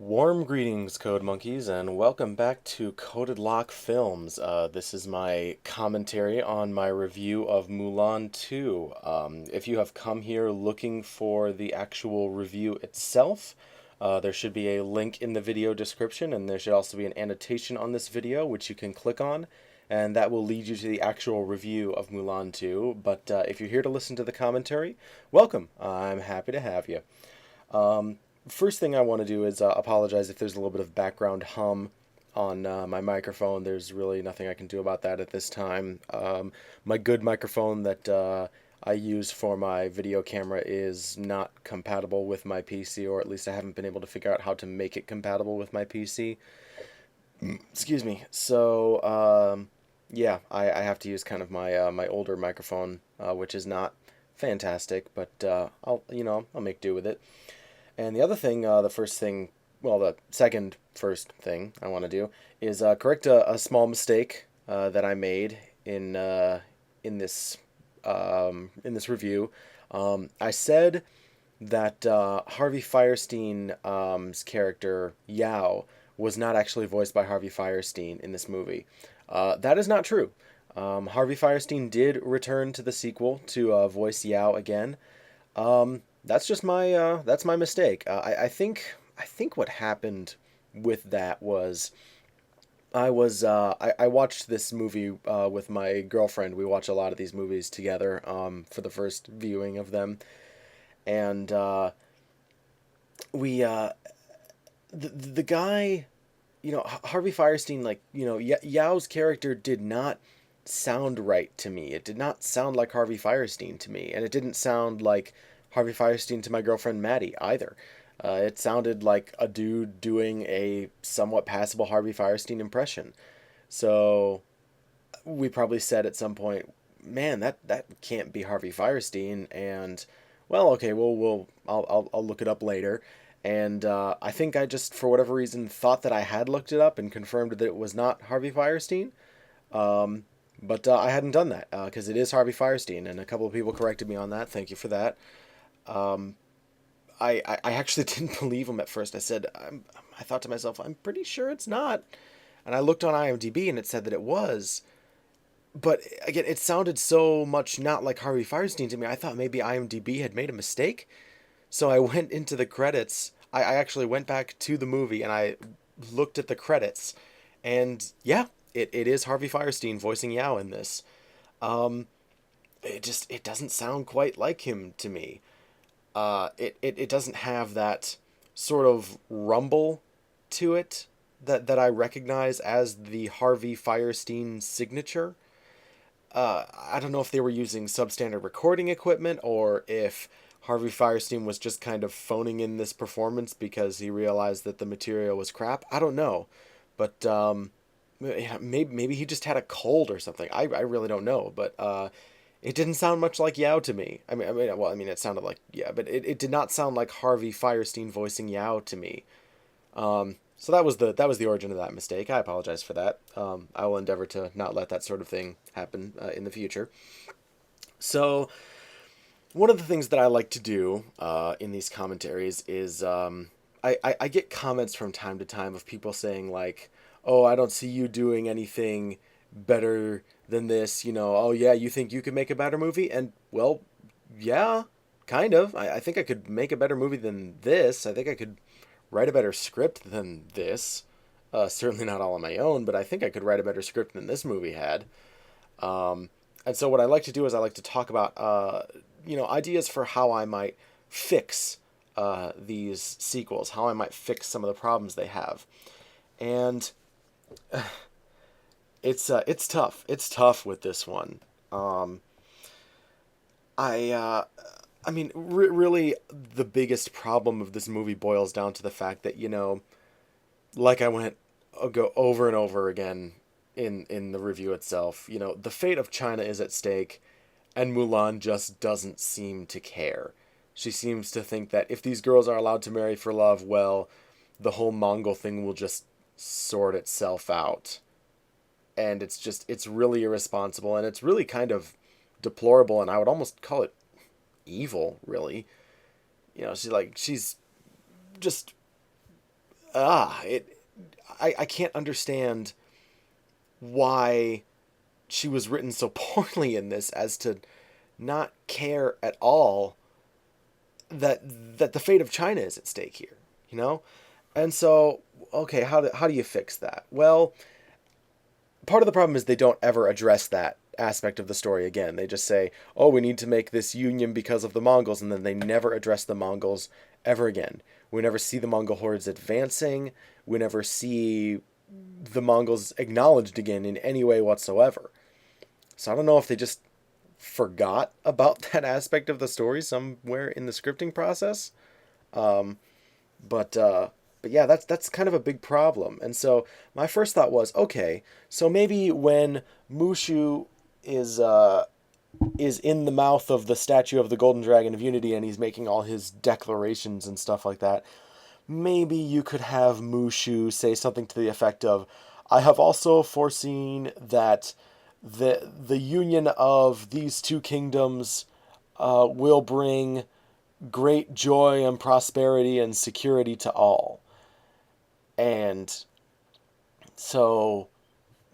Warm greetings, Code Monkeys, and welcome back to Coded Lock Films. This is my commentary on my review of Mulan 2. If you have come here looking for the actual review itself, there should be a link in the video description, and there should also be an annotation on this video, which you can click on, and that will lead you to the actual review of Mulan 2. But if you're here to listen to the commentary, welcome. I'm happy to have you. First thing I want to do is apologize if there's a little bit of background hum on my microphone. There's really nothing I can do about that at this time. My good microphone that I use for my video camera is not compatible with my PC, or at least I haven't been able to figure out how to make it compatible with my PC. Excuse me. So, yeah, I have to use kind of my older microphone, which is not fantastic, but I'll make do with it. And the other thing, the second first thing I want to do is correct a small mistake that I made in this review. I said that Harvey Fierstein's character Yao was not actually voiced by Harvey Fierstein in this movie. That is not true. Harvey Fierstein did return to the sequel to voice Yao again. That's just that's my mistake. I think what happened with that was I watched this movie with my girlfriend. We watch a lot of these movies together for the first viewing of them, and we the guy, Harvey Fierstein, Yao's character did not sound right to me. It did not sound like Harvey Fierstein to me, and it didn't sound like Harvey Fierstein to my girlfriend Maddie either. It sounded like a dude doing a somewhat passable Harvey Fierstein impression. So we probably said at some point, "Man, that can't be Harvey Fierstein." And well, okay, I'll look it up later. And I think I just, for whatever reason, thought that I had looked it up and confirmed that it was not Harvey Fierstein. But I hadn't done that because it is Harvey Fierstein, and a couple of people corrected me on that. Thank you for that. I actually didn't believe him at first. I thought to myself, I'm pretty sure it's not. And I looked on IMDb and it said that it was. But again, it sounded so much not like Harvey Fierstein to me. I thought maybe IMDb had made a mistake. So I went into the credits. I actually went back to the movie and I looked at the credits. And yeah, it is Harvey Fierstein voicing Yao in this. It doesn't sound quite like him to me. It doesn't have that sort of rumble to it that I recognize as the Harvey Fierstein signature. I don't know if they were using substandard recording equipment or if Harvey Fierstein was just kind of phoning in this performance because he realized that the material was crap. I don't know, but yeah, maybe he just had a cold or something. I really don't know, but it didn't sound much like Yao to me. It sounded like, yeah, but it did not sound like Harvey Fierstein voicing Yao to me. So that was the origin of that mistake. I apologize for that. I will endeavor to not let that sort of thing happen in the future. So one of the things that I like to do in these commentaries is I get comments from time to time of people saying like, "Oh, I don't see you doing anything better than this, oh yeah, you think you could make a better movie?" And well, yeah, kind of. I think I could make a better movie than this. I think I could write a better script than this. Certainly not all on my own, but I think I could write a better script than this movie had. And so what I like to do is I like to talk about ideas for how I might fix these sequels, how I might fix some of the problems they have. And it's tough. It's tough with this one. Really, the biggest problem of this movie boils down to the fact that, like I went go over and over again in the review itself, the fate of China is at stake, and Mulan just doesn't seem to care. She seems to think that if these girls are allowed to marry for love, well, the whole Mongol thing will just sort itself out. And it's really irresponsible, and it's really kind of deplorable, and I would almost call it evil, really. She's just it I can't understand why she was written so poorly in this as to not care at all that the fate of China is at stake here, you know? And so, okay, how do you fix that? Well, part of the problem is they don't ever address that aspect of the story again. They just say, "Oh, we need to make this union because of the Mongols," and then they never address the Mongols ever again. We never see the Mongol hordes advancing. We never see the Mongols acknowledged again in any way whatsoever. So I don't know if they just forgot about that aspect of the story somewhere in the scripting process. Um, but uh, but yeah, that's kind of a big problem. And so my first thought was, okay, so maybe when Mushu is uh, is in the mouth of the statue of the Golden Dragon of Unity and he's making all his declarations and stuff like that, maybe you could have Mushu say something to the effect of, "I have also foreseen that the union of these two kingdoms will bring great joy and prosperity and security to all." And so,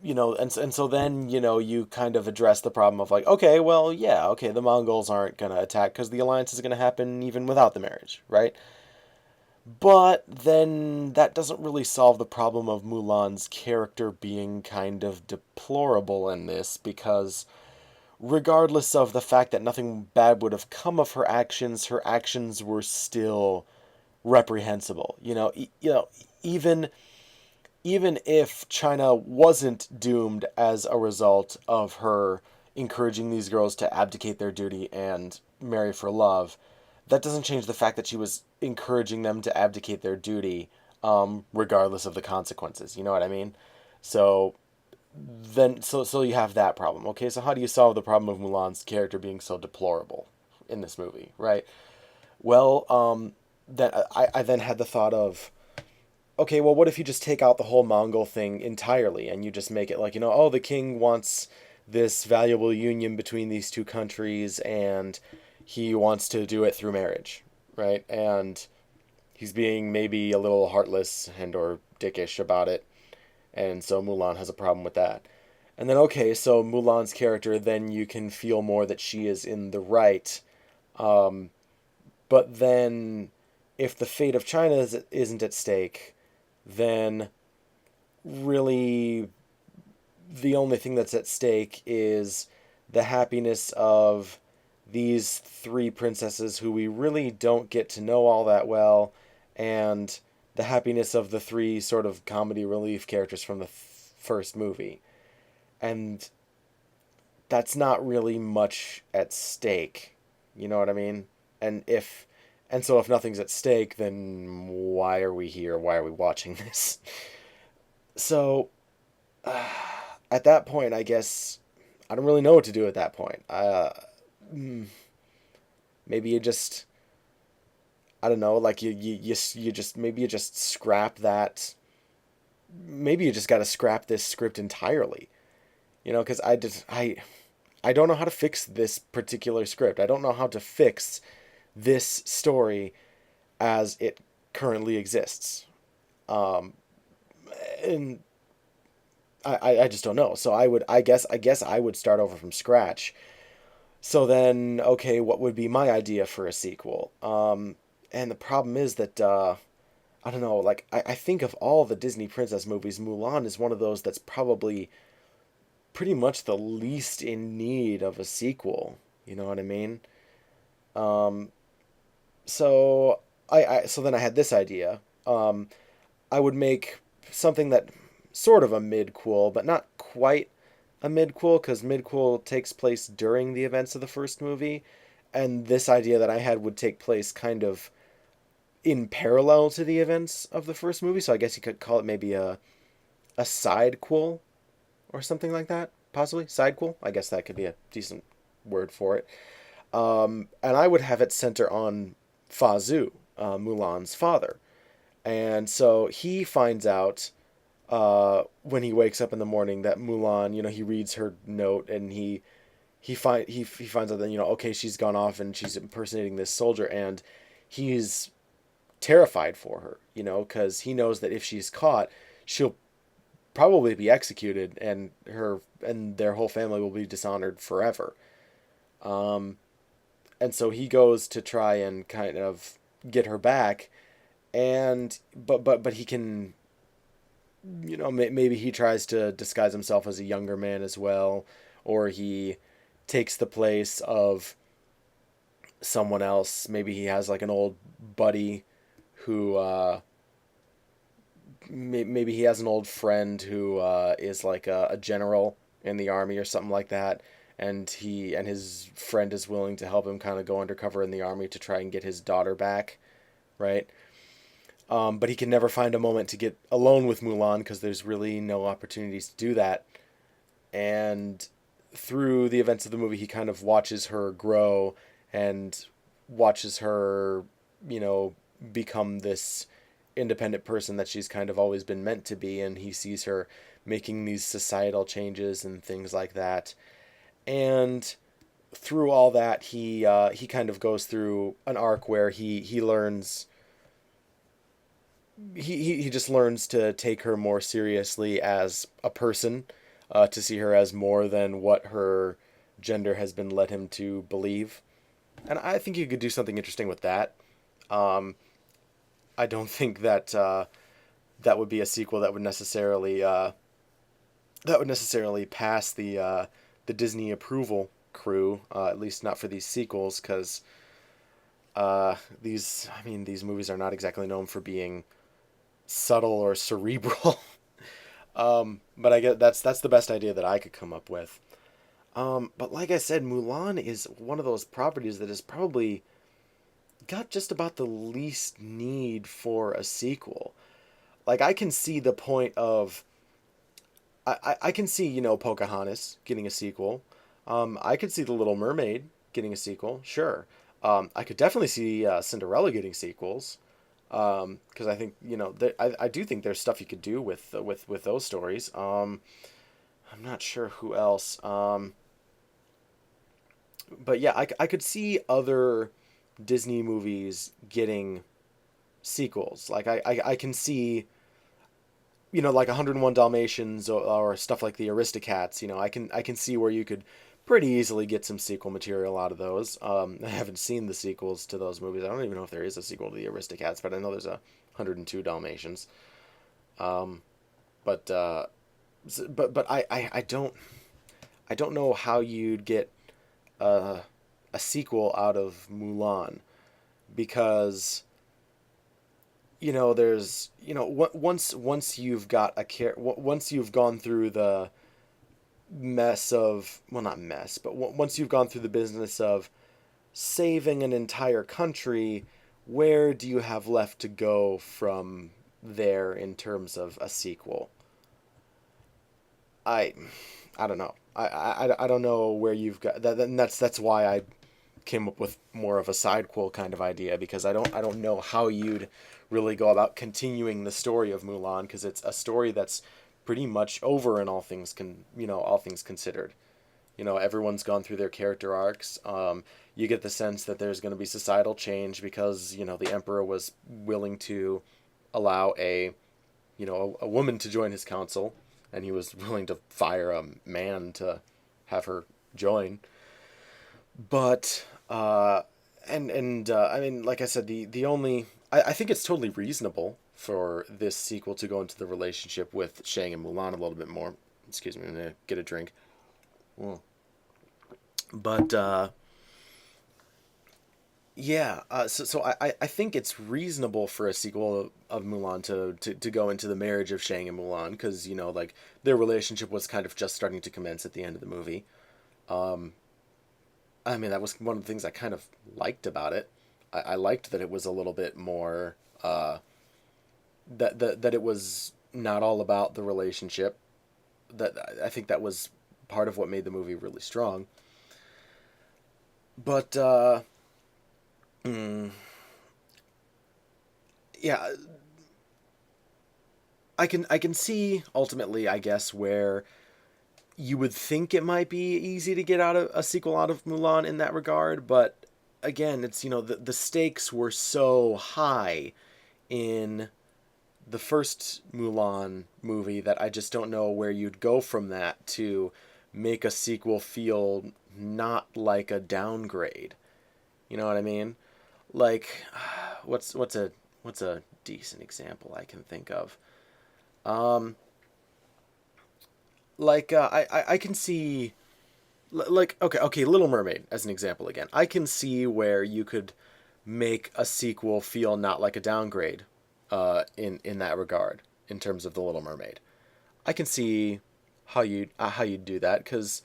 and so then, you kind of address the problem of like, okay, well, yeah, okay, the Mongols aren't going to attack because the alliance is going to happen even without the marriage, right? But then that doesn't really solve the problem of Mulan's character being kind of deplorable in this, because regardless of the fact that nothing bad would have come of her actions were still reprehensible. Even even if China wasn't doomed as a result of her encouraging these girls to abdicate their duty and marry for love, that doesn't change the fact that she was encouraging them to abdicate their duty, regardless of the consequences. You know what I mean? So so you have that problem. Okay, so how do you solve the problem of Mulan's character being so deplorable in this movie, right? Well, then I then had the thought of, okay, well, what if you just take out the whole Mongol thing entirely and you just make it like, oh, the king wants this valuable union between these two countries and he wants to do it through marriage, right? And he's being maybe a little heartless and or dickish about it, and so Mulan has a problem with that. And then, okay, so Mulan's character, then you can feel more that she is in the right. Um, but then, if the fate of China isn't at stake, then really the only thing that's at stake is the happiness of these three princesses who we really don't get to know all that well, and the happiness of the three sort of comedy relief characters from the first movie. And that's not really much at stake. You know what I mean? And if and so if nothing's at stake, then why are we here? Why are we watching this? So at that point, I guess I don't really know what to do at that point. Maybe you just, I don't know, like you just maybe you just scrap that. Maybe you just got to scrap this script entirely. Because I don't know how to fix this particular script. I don't know how to fix this story as it currently exists. Um, and I just don't know. So I guess I would start over from scratch. So then, okay, what would be my idea for a sequel? And the problem is that I don't know. Like I think of all the Disney princess movies, Mulan is one of those that's probably pretty much the least in need of a sequel. You know what I mean? Um, so then I had this idea. I would make something that sort of a midquel, but not quite a midquel, because midquel takes place during the events of the first movie, and this idea that I had would take place kind of in parallel to the events of the first movie. So I guess you could call it maybe a sidequel or something like that, possibly sidequel. I guess that could be a decent word for it. And I would have it center on VYou, Mulan's father. And so he finds out when he wakes up in the morning that Mulan, he reads her note, and he finds out that okay, she's gone off and she's impersonating this soldier, and he's terrified for her, because he knows that if she's caught, she'll probably be executed, and their whole family will be dishonored forever. Um, and so he goes to try and kind of get her back, and but he can, maybe he tries to disguise himself as a younger man as well, or he takes the place of someone else. Maybe he has like an old buddy who maybe he has an old friend who is like a general in the army or something like that, and his friend is willing to help him kind of go undercover in the army to try and get his daughter back, right? But he can never find a moment to get alone with Mulan because there's really no opportunities to do that. And through the events of the movie, he kind of watches her grow and watches her, you know, become this independent person that she's kind of always been meant to be. And he sees her making these societal changes and things like that. And through all that, he kind of goes through an arc where he learns he just learns to take her more seriously as a person, to see her as more than what her gender has been led him to believe. And I think you could do something interesting with that. Um, I don't think that that would be a sequel that would necessarily pass the Disney approval crew, at least not for these sequels, because these movies are not exactly known for being subtle or cerebral. But I get that's the best idea that I could come up with. But like I said, Mulan is one of those properties that has probably got just about the least need for a sequel. Like I can see the point of I can see, Pocahontas getting a sequel. I could see The Little Mermaid getting a sequel, sure. I could definitely see Cinderella getting sequels. Because I think, I do think there's stuff you could do with those stories. I'm not sure who else. But yeah, I could see other Disney movies getting sequels. Like I can see, like 101 Dalmatians, or stuff like the Aristocats. I can see where you could pretty easily get some sequel material out of those. I haven't seen the sequels to those movies. I don't even know if there is a sequel to the Aristocats, but I know there's a 102 Dalmatians. Um, but I don't know how you'd get a a sequel out of Mulan, because there's once you've got once you've gone through the mess of, well, not mess, but once you've gone through the business of saving an entire country, where do you have left to go from there in terms of a sequel? I I don't know. I don't know where you've got that, and that's why I came up with more of a sidequel kind of idea, because I don't know how you'd really go about continuing the story of Mulan, because it's a story that's pretty much over in all things considered. Everyone's gone through their character arcs. You get the sense that there's going to be societal change because the emperor was willing to allow a woman to join his council, and he was willing to fire a man to have her join. But I mean, like I said, the only I think it's totally reasonable for this sequel to go into the relationship with Shang and Mulan a little bit more. Excuse me, I'm gonna get a drink. Mm. But yeah, so I think it's reasonable for a sequel of Mulan to go into the marriage of Shang and Mulan, because like their relationship was kind of just starting to commence at the end of the movie. Um, I mean, that was one of the things I kind of liked about it. I liked that it was a little bit more, that it was not all about the relationship. That I think that was part of what made the movie really strong. But mm, yeah, I can see ultimately, I guess, where you would think it might be easy to get out of a sequel out of Mulan in that regard, but again, it's the stakes were so high in the first Mulan movie that I just don't know where you'd go from that to make a sequel feel not like a downgrade. You know what I mean? Like, what's a decent example I can think of? Um, I can see like okay, Little Mermaid as an example again. I can see where you could make a sequel feel not like a downgrade, in that regard in terms of the Little Mermaid. I can see how you do that because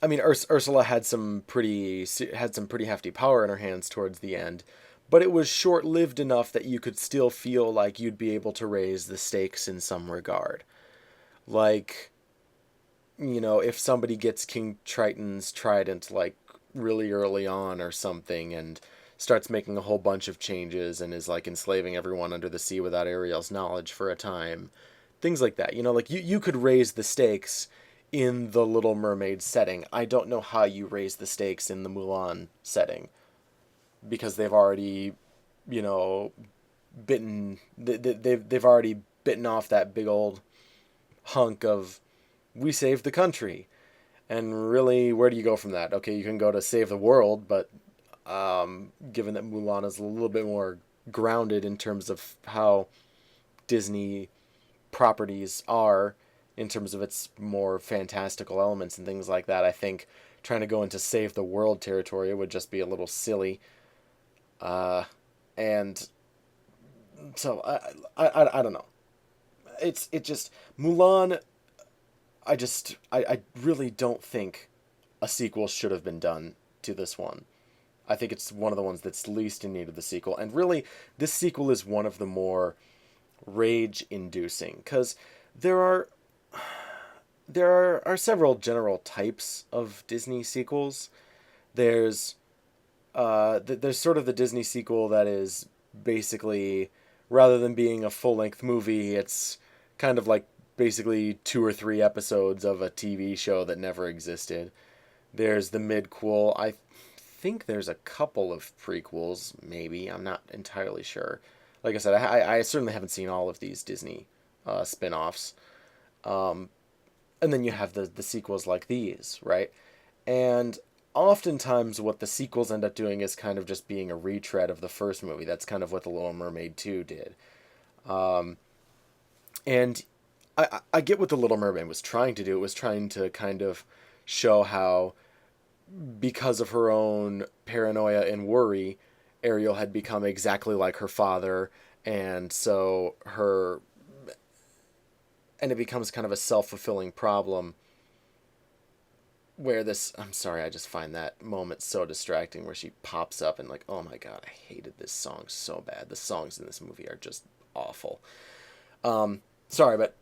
I mean Ursula had some pretty hefty power in her hands towards the end, but it was short lived enough that you could still feel like you'd be able to raise the stakes in some regard. Like, if somebody gets King Triton's trident like really early on or something and starts making a whole bunch of changes and is like enslaving everyone under the sea without Ariel's knowledge for a time. Things like that. Like you could raise the stakes in the Little Mermaid setting. I don't know how you raise the stakes in the Mulan setting because they've already, you know, they've already bitten off that big old hunk of we saved the country. And really, where do you go from that? Okay, you can go to save the world, but given that Mulan is a little bit more grounded in terms of how Disney properties are, in terms of its more fantastical elements and things like that, I think trying to go into save the world territory would just be a little silly. And so I don't know. It just Mulan. I really don't think a sequel should have been done to this one. I think it's one of the ones that's least in need of the sequel. And really, this sequel is one of the more rage-inducing because there are there are several general types of Disney sequels. There's there's sort of the Disney sequel that is basically, rather than being a full-length movie, it's kind of like basically 2 or 3 episodes of a TV show that never existed. There's the midquel. I think there's a couple of prequels, maybe. I'm not entirely sure. Like I said, I certainly haven't seen all of these Disney spin-offs. Um, and then you have the sequels like these, right? And oftentimes what the sequels end up doing is kind of just being a retread of the first movie. That's kind of what The Little Mermaid 2 did. Um, and I get what The Little Mermaid was trying to do. It was trying to kind of show how, because of her own paranoia and worry, Ariel had become exactly like her father, and so and it becomes kind of a self-fulfilling problem where this I'm sorry, I just find that moment so distracting where she pops up and like, oh my god, I hated this song so bad. The songs in this movie are just awful. Sorry, but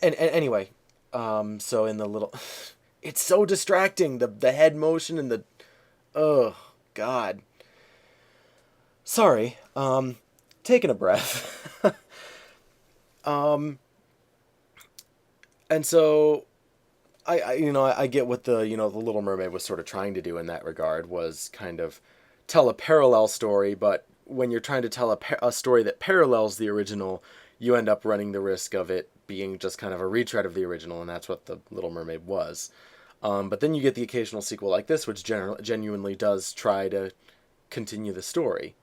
and anyway, so in the little it's so distracting, the head motion and the oh god. Sorry. Taking a breath. um and so I get what the Little Mermaid was sort of trying to do in that regard, was kind of tell a parallel story, but when you're trying to tell a story that parallels the original, you end up running the risk of it being just kind of a retread of the original, and that's what the Little Mermaid was. But then you get the occasional sequel like this, which genuinely does try to continue the story.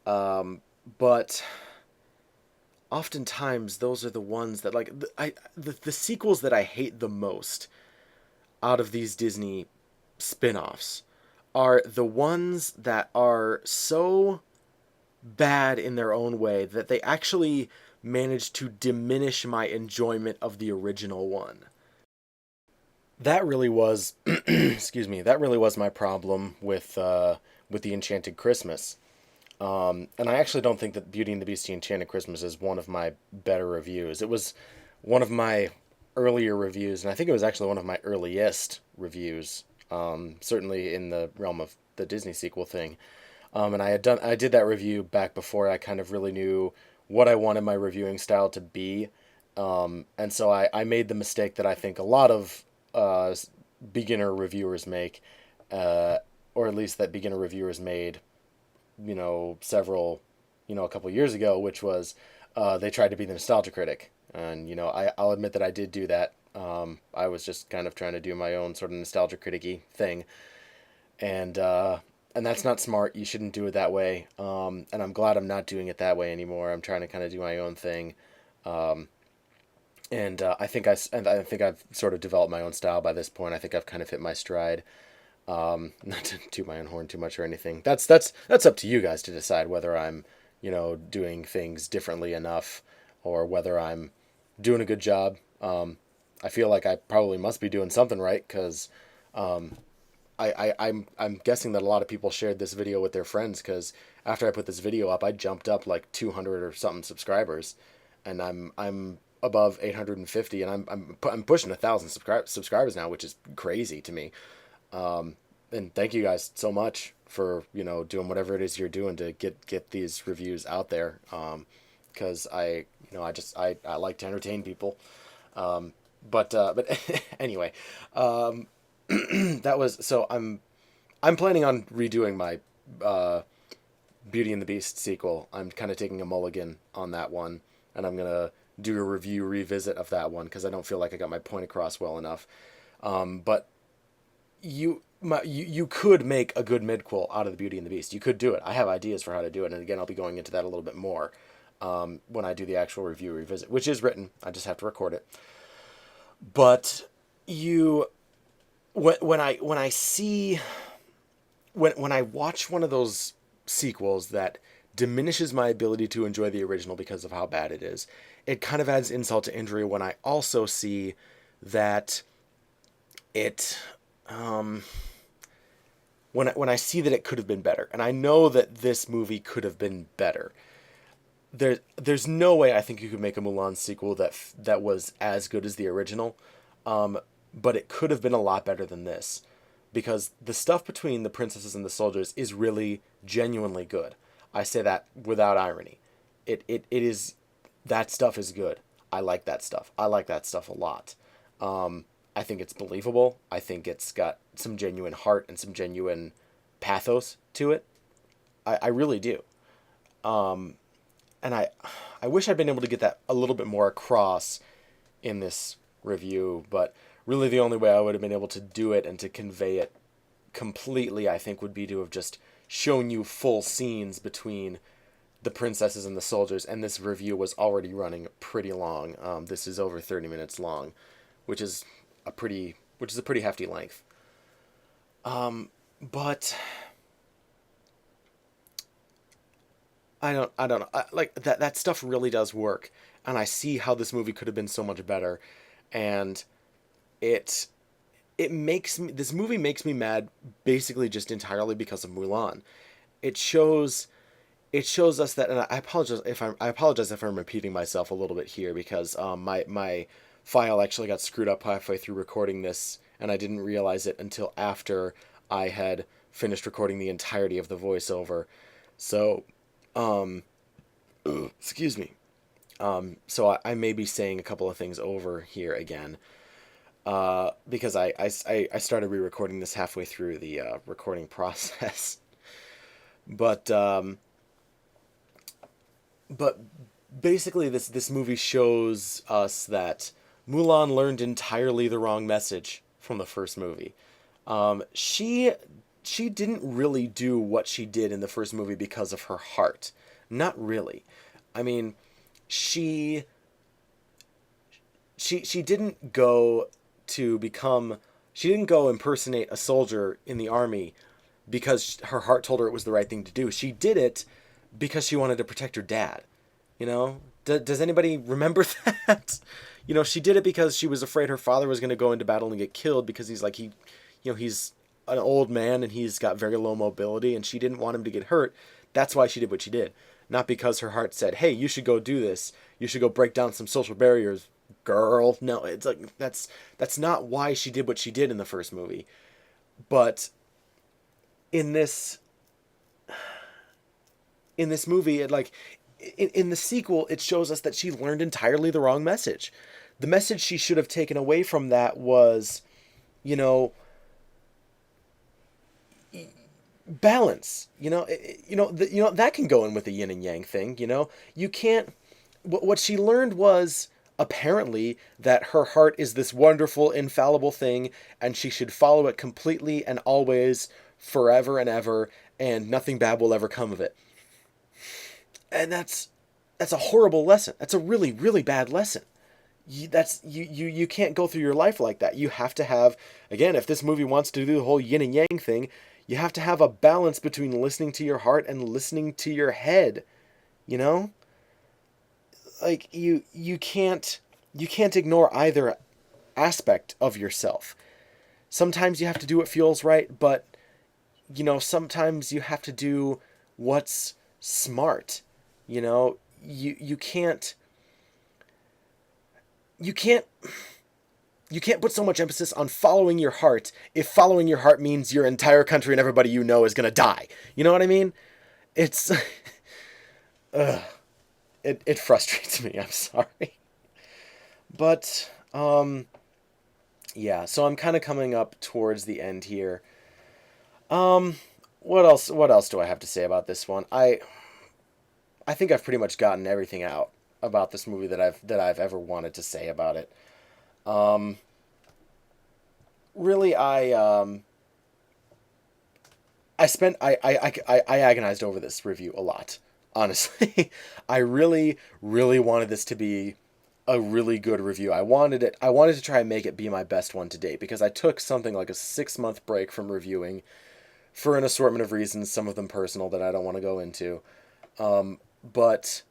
But oftentimes those are the ones that like the sequels that I hate the most out of these Disney spin-offs are the ones that are so bad in their own way that they actually manage to diminish my enjoyment of the original one. That really was excuse me, that really was my problem with the Enchanted Christmas. And I actually don't think that Beauty and the Beast: The Enchanted Christmas is one of my better reviews. It was one of my earlier reviews, and I think it was actually one of my earliest reviews. Certainly in the realm of the Disney sequel thing. And I did that review back before I kind of really knew what I wanted my reviewing style to be. And so I made the mistake that I think a lot of uh, beginner reviewers make, or at least that beginner reviewers made, several a couple years ago, which was they tried to be the nostalgia critic, and I'll admit that I did do that. I was just kind of trying to do my own sort of nostalgia criticky thing, and that's not smart. You shouldn't do it that way. And I'm glad I'm not doing it that way anymore. I'm trying to kind of do my own thing. I think I've sort of developed my own style by this point. I think I've kind of hit my stride. Not to toot my own horn too much or anything. That's up to you guys to decide whether I'm, doing things differently enough, or whether I'm doing a good job. I feel like I probably must be doing something right, because I'm guessing that a lot of people shared this video with their friends, because after I put this video up, I jumped up like 200 or something subscribers, and I'm above 850, and I'm pushing 1,000 subscribers now, which is crazy to me. And thank you guys so much for doing whatever it is you're doing to get these reviews out there. Because I like to entertain people. But anyway, that was so I'm planning on redoing my Beauty and the Beast sequel. I'm kind of taking a mulligan on that one, and I'm gonna do a review revisit of that one because I don't feel like I got my point across well enough. But you could make a good midquel out of the Beauty and the Beast. You could do it. I have ideas for how to do it, and again, I'll be going into that a little bit more when I do the actual review revisit, which is written. I just have to record it. But when I see when I watch one of those sequels that diminishes my ability to enjoy the original because of how bad it is, it kind of adds insult to injury when I also see that it when I see that it could have been better, and I know that this movie could have been better. There's no way I think you could make a Mulan sequel that was as good as the original, but it could have been a lot better than this, because the stuff between the princesses and the soldiers is really genuinely good. I say that without irony. It is, that stuff is good. I like that stuff. I like that stuff a lot. I think it's believable. I think it's got some genuine heart and some genuine pathos to it. I really do. And I wish I'd been able to get that a little bit more across in this review, but really the only way I would have been able to do it and to convey it completely, I think, would be to have just shown you full scenes between the princesses and the soldiers, and this review was already running pretty long. This is over 30 minutes long, which is a pretty hefty length. But I don't know. Like that stuff really does work, and I see how this movie could have been so much better, and it this movie makes me mad basically just entirely because of Mulan. It shows us that, and I apologize if I'm repeating myself a little bit here, because my file actually got screwed up halfway through recording this, and I didn't realize it until after I had finished recording the entirety of the voiceover. So excuse me. So I may be saying a couple of things over here again, because I started re-recording this halfway through the recording process. But basically this movie shows us that Mulan learned entirely the wrong message from the first movie. She didn't really do what she did in the first movie because of her heart. Not really. I mean, she didn't go she didn't go impersonate a soldier in the army because her heart told her it was the right thing to do. She did it because she wanted to protect her dad. Does anybody remember that? She did it because she was afraid her father was going to go into battle and get killed, because he's an old man and he's got very low mobility, and she didn't want him to get hurt. That's why she did what she did. Not because her heart said, hey, you should go do this. You should go break down some social barriers, girl. No, it's like, that's not why she did what she did in the first movie. But in this movie, in the sequel, it shows us that she learned entirely the wrong message. The message she should have taken away from that was, balance. That can go in with the yin and yang thing. You can't. What she learned was apparently that her heart is this wonderful, infallible thing, and she should follow it completely and always, forever and ever, and nothing bad will ever come of it. And that's a horrible lesson. That's a really, really bad lesson. You can't go through your life like that. You have to have, again, if this movie wants to do the whole yin and yang thing, you have to have a balance between listening to your heart and listening to your head. You know, like you can't ignore either aspect of yourself. Sometimes you have to do what feels right, but sometimes you have to do what's smart. You can't you can't put so much emphasis on following your heart if following your heart means your entire country and everybody you know is going to die. You know what I mean? It's it frustrates me. I'm sorry. But yeah, so I'm kind of coming up towards the end here. Um what else do I have to say about this one? I think I've pretty much gotten everything out about this movie that I've ever wanted to say about it. Um Really, I agonized over this review a lot. Honestly, I really, really wanted this to be a really good review. I wanted to try and make it be my best one to date because I took something like a 6 month break from reviewing for an assortment of reasons, some of them personal that I don't want to go into. But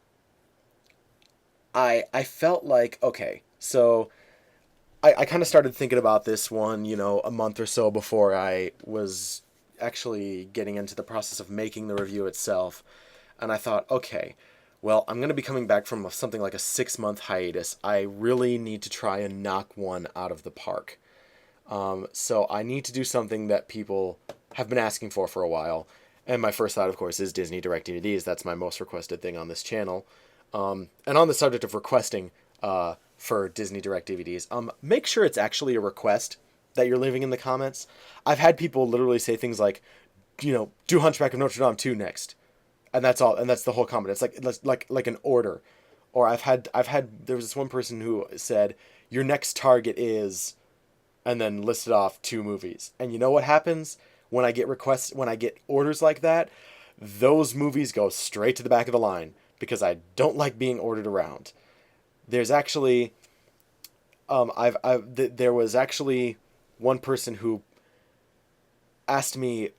I felt like, okay, so I kind of started thinking about this one, a month or so before I was actually getting into the process of making the review itself. And I thought, okay, well, I'm going to be coming back from something like a 6 month hiatus. I really need to try and knock one out of the park. So I need to do something that people have been asking for a while. And my first thought, of course, is Disney Direct DVDs. That's my most requested thing on this channel. And on the subject of requesting for Disney Direct DVDs, make sure it's actually a request that you're leaving in the comments. I've had people literally say things like, do Hunchback of Notre Dame 2 next, and that's all, and that's the whole comment. It's like an order. Or there was this one person who said your next target is, and then listed off 2 movies. And you know what happens when I get orders like that? Those movies go straight to the back of the line because I don't like being ordered around. There's actually, there was actually one person who asked me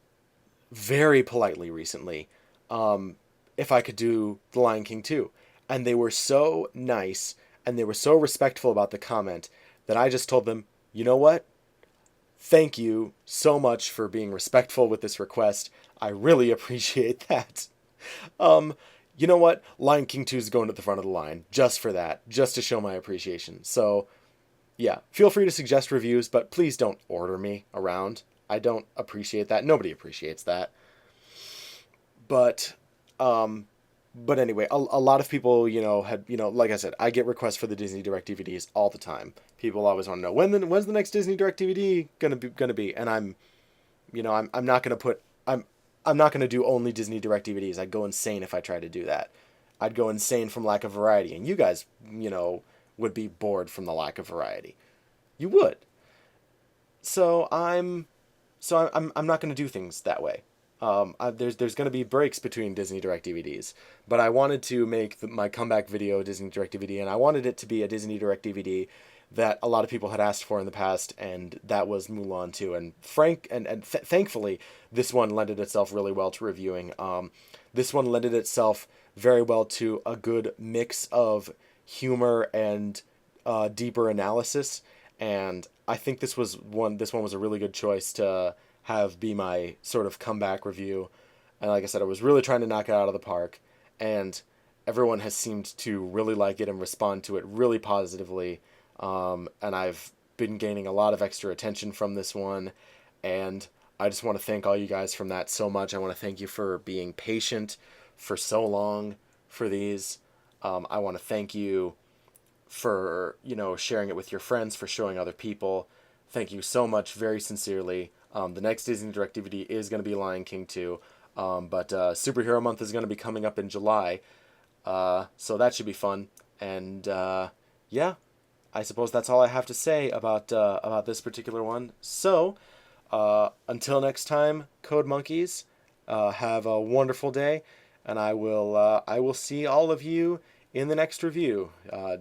very politely recently, if I could do The Lion King 2. And they were so nice and they were so respectful about the comment that I just told them, you know what? Thank you so much for being respectful with this request. I really appreciate that. Um, you know what? Lion King 2 is going to the front of the line just for that, just to show my appreciation. So, yeah, feel free to suggest reviews, but please don't order me around. I don't appreciate that. Nobody appreciates that. But, um, but anyway, a lot of people, like I said, I get requests for the Disney Direct DVDs all the time. People always want to know when's the next Disney Direct DVD gonna be, and I'm not gonna I'm not gonna do only Disney Direct DVDs. I'd go insane if I tried to do that. I'd go insane from lack of variety, and you guys, would be bored from the lack of variety. You would. So I'm not going to do things that way. There's going to be breaks between Disney Direct DVDs, but I wanted to make my comeback video a Disney Direct DVD, and I wanted it to be a Disney Direct DVD that a lot of people had asked for in the past, and that was Mulan 2. And thankfully, this one lended itself really well to reviewing. This one lended itself very well to a good mix of humor and deeper analysis, and I think this one was a really good choice to have be my sort of comeback review. And like I said, I was really trying to knock it out of the park, and everyone has seemed to really like it and respond to it really positively. And I've been gaining a lot of extra attention from this one, and I just want to thank all you guys from that so much. I want to thank you for being patient for so long for these. I want to thank you for sharing it with your friends, for showing other people. Thank you so much, very sincerely. The next Disney Direct DVD is going to be Lion King 2, but Superhero Month is going to be coming up in July, so that should be fun. And yeah, I suppose that's all I have to say about this particular one. So until next time, Code Monkeys, have a wonderful day, and I will see all of you in the next review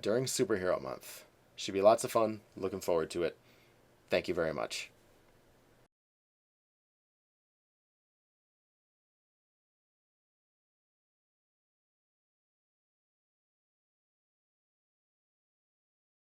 during Superhero Month. Should be lots of fun. Looking forward to it. Thank you very much.